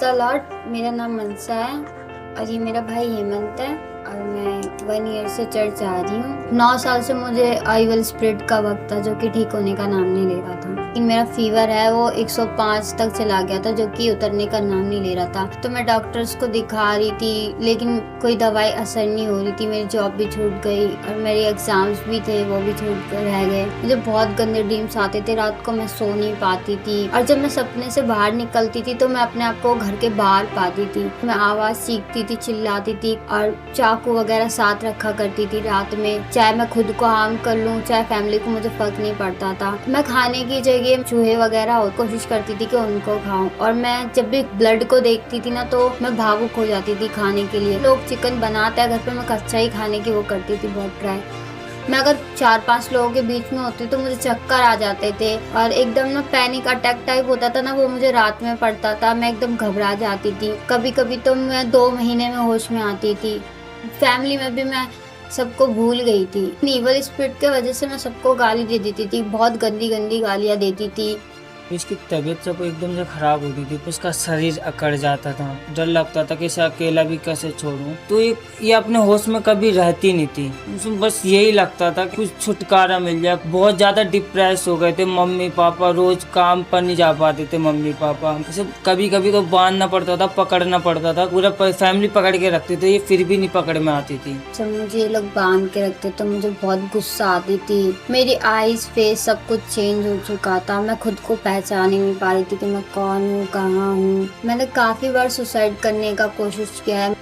The Lord. मेरा नाम मनसा है और ये मेरा भाई हेमंत है और मैं 1 ईयर से चर्च आ रही हूँ। 9 साल से मुझे आईवल स्पिरिट का वक्त था जो कि ठीक होने का नाम नहीं ले रहा था। लेकिन मेरा फीवर है वो 105 तक चला गया था जो कि उतरने का नाम नहीं ले रहा था। तो मैं डॉक्टर्स को दिखा रही थी लेकिन कोई दवाई असर नहीं हो रही थी। मेरी जॉब भी छूट गई और मेरे एग्जाम्स भी थे वो भी छूट कर रह गए। मुझे बहुत गंदे ड्रीम्स आते थे, रात को मैं सो नहीं पाती थी और जब मैं सपने से बाहर निकलती थी तो मैं अपने आप को घर के बाहर पाती थी। मैं आवाज सीखती थी, चिल्लाती थी और चाकू वगैरह साथ रखा करती थी रात में। चाहे मैं खुद को हार्म कर लूं चाहे फैमिली को, मुझे फर्क नहीं पड़ता था। मैं खाने की जगह चूहे वगैरह और कोशिश करती थी कि उनको खाऊं और मैं जब भी ब्लड को देखती थी ना तो मैं भावुक हो जाती थी खाने के लिए। लोग चिकन बनाते हैं घर पे, मैं कच्चा ही खाने की वो करती थी बहुत ट्राई। मैं अगर 4-5 लोगों के बीच में होती तो मुझे चक्कर आ जाते थे और एकदम ना पैनिक अटैक टाइप होता था ना, वो मुझे रात में पड़ता था। मैं एकदम घबरा जाती थी। कभी कभी तो मैं 2 महीने में होश में आती थी। फैमिली में भी मैं सबको भूल गई थी। ईवल स्पिरिट के वजह से मैं सबको गाली दे देती थी, बहुत गंदी गंदी गालियाँ देती थी। इसकी तबीयत सब एकदम से खराब होती थी, उसका शरीर अकड़ जाता था। डर लगता था कि इसे अकेला भी कैसे छोड़ूं। तो ये अपने होश में कभी रहती नहीं थी। उसमें बस यही लगता था कि कुछ छुटकारा मिल जाए। बहुत ज्यादा डिप्रेस हो गए थे मम्मी पापा, रोज काम पर नहीं जा पाते थे मम्मी पापा। इसे कभी कभी तो बांधना पड़ता था, पकड़ना पड़ता था, पूरा फैमिली पकड़ के रखते थे, ये फिर भी नहीं पकड़ में आती थी। जब मुझे ये लोग बांध के रखते तो मुझे बहुत गुस्सा आती थी। मेरी आईज फेस सब कुछ चेंज हो चुका था। मैं खुद को पहचान ही नहीं पा रही थी कि मैं कौन हूँ, कहाँ हूँ। मैंने काफी बार सुसाइड करने का कोशिश किया है।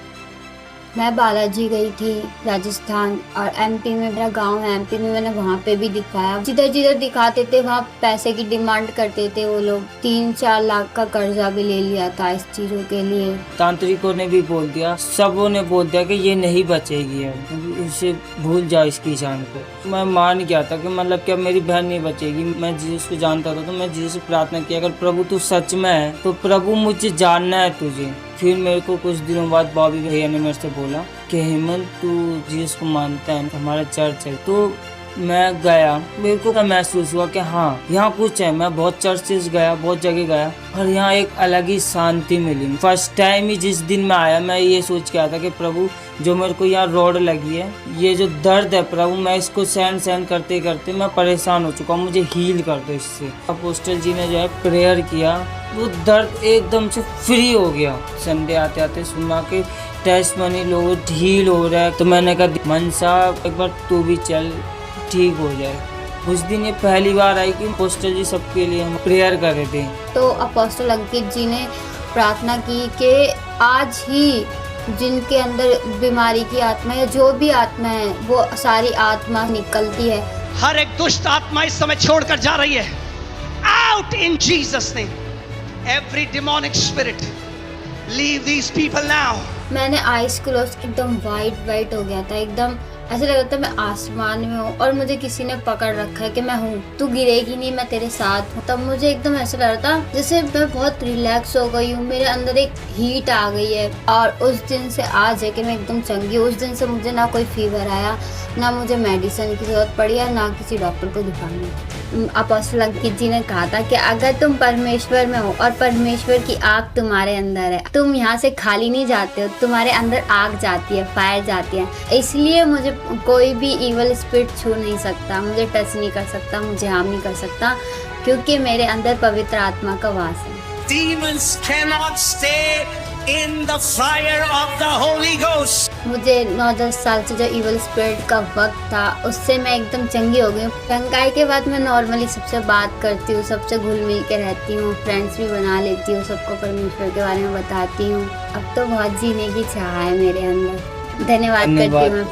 मैं बालाजी गई थी राजस्थान और एमपी में मेरा गांव है, एमपी में मैंने वहाँ पे भी दिखाया। जिधर जिधर दिखाते थे वहाँ पैसे की डिमांड करते थे वो लोग। 3-4 लाख का कर्जा भी ले लिया था इस चीजों के लिए। तांत्रिकों ने भी बोल दिया, सबों ने बोल दिया कि ये नहीं बचेगी अब, इसे भूल जाओ इसकी जान को। मैं मान गया था कि मतलब क्या मेरी बहन नहीं बचेगी। मैं जीसस को जानता था तो मैं जीसस से प्रार्थना किया, अगर प्रभु तू सच में है तो प्रभु मुझे जानना है तुझे। फिर मेरे को कुछ दिनों बाद बॉबी भैया ने मेरे से बोला कि हेमंत तू जीसस को मानता है, हमारा चर्च है। तो मैं गया, मेरे को क्या महसूस हुआ कि हाँ यहाँ कुछ है। मैं बहुत चर्चेस गया, बहुत जगह गया और यहाँ एक अलग ही शांति मिली। फर्स्ट टाइम ही जिस दिन मैं आया मैं ये सोच के आया था कि प्रभु जो मेरे को यहाँ रोड लगी है, ये जो दर्द है प्रभु, मैं इसको सहन करते करते मैं परेशान हो चुका हूँ, मुझे हील कर दो इससे। अपोस्टल जी ने जो है प्रेयर किया, वो दर्द एकदम से फ्री हो गया। संडे आते आते सुना कि टेस्ट मनी लोग हील हो रहा है। तो मैंने कहा मनसा एक बार तू भी चल, ठीक हो जाए। उस दिन ये पहली बार आई कि अपोस्टल जी सबके लिए हम प्रेयर कर रहे थे। तो अपोस्टल अंकित जी ने प्रार्थना की कि आज ही जिनके अंदर बीमारी की आत्मा या जो भी आत्मा है वो सारी आत्मा निकलती है। हर एक दुष्ट आत्मा इस समय छोड़कर जा रही है। Out in Jesus name. Every demonic spirit leave these people now. मैंने आईज क्लोज, एकदम वाइट हो गया था। एकदम ऐसा लग रहा था मैं आसमान में हूँ और मुझे किसी ने पकड़ रखा है कि मैं हूँ, तू गिरेगी नहीं, मैं तेरे साथ हूँ। तब मुझे एकदम ऐसा लग रहा था जैसे मैं बहुत रिलैक्स हो गई हूँ, मेरे अंदर एक हीट आ गई है। और उस दिन से आज है कि मैं एकदम चंगी हूँ। उस दिन से मुझे ना कोई फीवर आया, ना मुझे मेडिसिन की जरूरत पड़ी है, ना किसी डॉक्टर को दिखाना। अपोस्टल अंकित जी ने कहा था कि अगर तुम परमेश्वर में हो और परमेश्वर की आग तुम्हारे अंदर है, तुम यहाँ से खाली नहीं जाते हो, तुम्हारे अंदर आग जाती है, फायर जाती है। इसलिए मुझे कोई भी इवल स्पिरिट छू नहीं सकता, मुझे टच नहीं कर सकता, मुझे हार्म नहीं कर सकता, क्योंकि मेरे अंदर पवित्र आत्मा का वास है। Demons cannot stay in the fire of the Holy Ghost. मुझे 9-10 साल से जो इवल स्पिरिट का वक्त था उससे मैं एकदम चंगी हो गई हूँ। टंकाई के बाद मैं नॉर्मली सबसे बात करती हूँ, सबसे घुल मिल के रहती हूँ, फ्रेंड्स भी बना लेती हूँ, सबको परमेश्वर के बारे में बताती हूँ। अब तो बहुत जीने की चाह है मेरे अंदर। धन्यवाद करती हूँ।